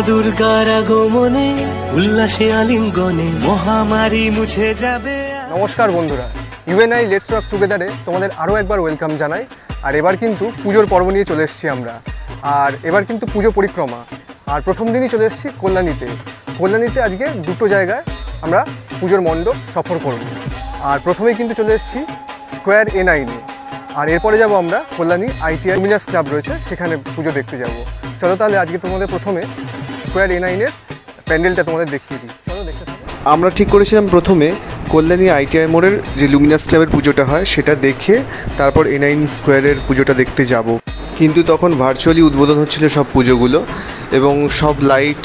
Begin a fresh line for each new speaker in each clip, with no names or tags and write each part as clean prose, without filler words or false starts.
দুর্গার আগমনে উল্লাসে আলিঙ্গনে মহামারী মুছে যাবে।
নমস্কার বন্ধুরা, ইউএনআই লেটস রক টুগেদারে তোমাদের আরও একবার ওয়েলকাম জানাই। আর এবার কিন্তু পুজোর পর্ব নিয়ে চলে এসেছি আমরা। আর এবার কিন্তু পুজো পরিক্রমা। আর প্রথম দিনই চলে এসেছি কল্যাণীতে আজকে দুটো জায়গায় আমরা পুজোর মণ্ডপ সফর করব। আর প্রথমেই কিন্তু চলে এসেছি স্কোয়ার A9-এ। আর এরপরে যাব আমরা কল্যাণী ITI লুমিনাস ক্লাব রয়েছে, সেখানে পুজো দেখতে যাব। চলো তাহলে আজকে তোমাদের প্রথমে স্কোয়ার A9-এর প্যান্ডেলটা তোমাদের দেখিয়ে দিই। চলো দেখতে থাকো।
আমরা ঠিক করেছিলাম প্রথমে কল্যাণী ITI মোড়ের যে লুমিনাস ক্লাবের পুজোটা হয় সেটা দেখে তারপর A9 স্কোয়ারের পুজোটা দেখতে যাব। কিন্তু তখন ভার্চুয়ালি উদ্বোধন হচ্ছিল সব পুজোগুলো এবং সব লাইট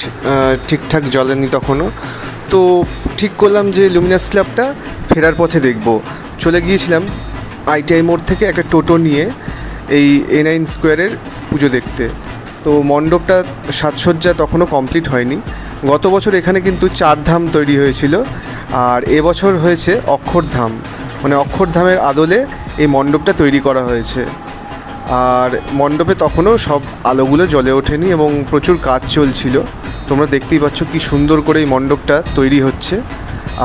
ঠিকঠাক জ্বলেনি তখনও। তো ঠিক করলাম যে লুমিনাস ক্লাবটা ফেরার পথে দেখব। চলে গিয়েছিলাম ITI মোড় থেকে একটা টোটো নিয়ে এই A9 স্কোয়ারের পুজো দেখতে। তো মণ্ডপটা সাজসজ্জা তখনও কমপ্লিট হয়নি। গত বছর এখানে কিন্তু 4 ধাম তৈরি হয়েছিল, আর এবছর হয়েছে অক্ষরধাম, মানে অক্ষরধামের আদলে এই মণ্ডপটা তৈরি করা হয়েছে। আর মণ্ডপে তখনও সব আলোগুলো জ্বলে ওঠেনি এবং প্রচুর কাজ চলছিল। তোমরা দেখতেই পাচ্ছ কি সুন্দর করে এই মণ্ডপটা তৈরি হচ্ছে।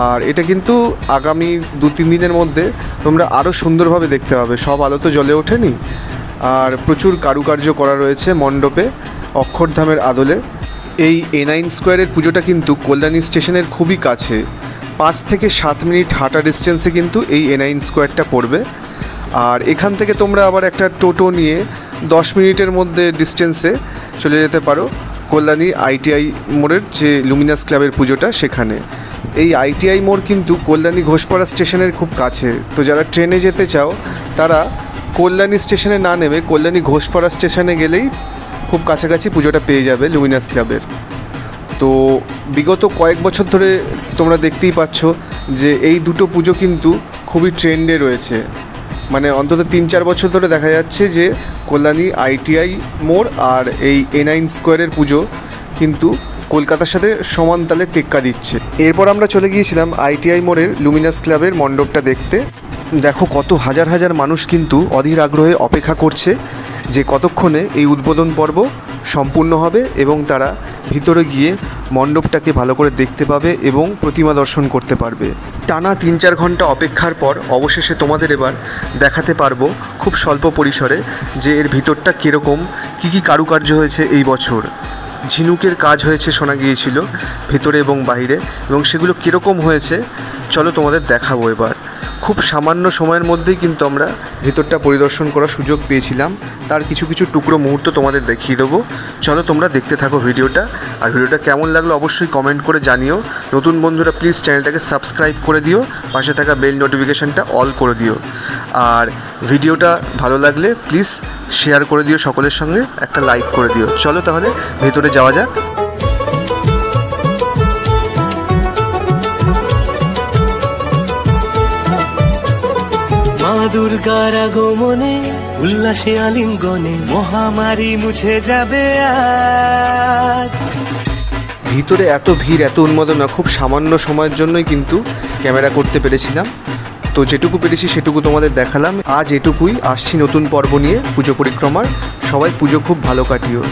আর এটা কিন্তু আগামী 2-3 দিনের মধ্যে তোমরা আরও সুন্দরভাবে দেখতে পাবে। সব আলো তো জ্বলে ওঠেনি, আর প্রচুর কারুকার্য করা রয়েছে মণ্ডপে অক্ষরধামের আদলে। এই A9 স্কোয়ারের পুজোটা কিন্তু কল্যাণী স্টেশনের খুবই কাছে, 5 থেকে 7 মিনিট হাঁটা ডিস্টেন্সে কিন্তু এই A9 স্কোয়ারটা পড়বে। আর এখান থেকে তোমরা আবার একটা টোটো নিয়ে 10 মিনিটের মধ্যে ডিস্টেন্সে চলে যেতে পারো কল্যাণী ITI মোড়ের যে লুমিনাস ক্লাবের পুজোটা সেখানে। এই ITI মোড় কিন্তু কল্যাণী ঘোষপাড়া স্টেশনের খুব কাছে। তো যারা ট্রেনে যেতে চাও তারা কল্যাণী স্টেশনে না নেমে কল্যাণী ঘোষপাড়া স্টেশনে গেলেই খুব কাছাকাছি পুজোটা পেয়ে যাবে লুমিনাস ক্লাবের। তো বিগত কয়েক বছর ধরে তোমরা দেখতেই পাচ্ছ যে এই দুটো পুজো কিন্তু খুবই ট্রেন্ডে রয়েছে। মানে অন্তত 3-4 বছর ধরে দেখা যাচ্ছে যে কল্যাণী ITI মোড় আর এই A9 স্কোয়ারের পুজো কিন্তু কলকাতার সাথে সমান তালে টেক্কা দিচ্ছে। এরপর আমরা চলে গিয়েছিলাম ITI মোড়ের লুমিনাস ক্লাবের মণ্ডপটা দেখতে। দেখো কত হাজার হাজার মানুষ কিন্তু অধীর আগ্রহে অপেক্ষা করছে যে কতক্ষণে এই উদ্বোধন পর্ব সম্পূর্ণ হবে এবং তারা ভিতরে গিয়ে মণ্ডপটাকে ভালো করে দেখতে পাবে এবং প্রতিমা দর্শন করতে পারবে। টানা 3-4 ঘন্টা অপেক্ষার পর অবশেষে তোমাদের এবার দেখাতে পারবো খুব স্বল্প পরিসরে যে এর ভিতরটা কীরকম, কী কী কারুকার্য হয়েছে এই বছর। ঝিনুকের কাজ হয়েছে শোনা গিয়েছিল ভেতরে এবং বাইরে, এবং সেগুলো কীরকম হয়েছে চলো তোমাদের দেখাবো এবার। খুব সামান্য সময়ের মধ্যেই কিন্তু আমরা ভেতরটা পরিদর্শন করার সুযোগ পেয়েছিলাম। তার কিছু কিছু টুকরো মুহূর্ত তোমাদের দেখিয়ে দেবো। চলো তোমরা দেখতে থাকো ভিডিওটা। আর ভিডিওটা কেমন লাগলো অবশ্যই কমেন্ট করে জানিও। নতুন বন্ধুরা প্লিজ চ্যানেলটাকে সাবস্ক্রাইব করে দিও, পাশে থাকা বেল নোটিফিকেশানটা অল করে দিও। আর ভিডিওটা ভালো লাগলে প্লিজ শেয়ার করে দিও সকলের সঙ্গে, একটা লাইক করে দিও। চলো তাহলে ভেতরে যাওয়া যাক।
মা দুর্গার আগমনে উল্লাসে আলিঙ্গনে মহামারী মুছে যাবে আজ।
ভিতরে এত ভিড়, এত উন্মাদনা খুব সামান্য সময়ের জন্যই কিন্তু ক্যামেরা করতে পেরেছিলাম। তো যেটুকু পেরেছি সেটুকু তোমাদের দেখালাম। আজ এটুকুই, আসছি নতুন পর্ব নিয়ে পুজো পরিক্রমার। সবাই পুজো খুব ভালো কাটিও।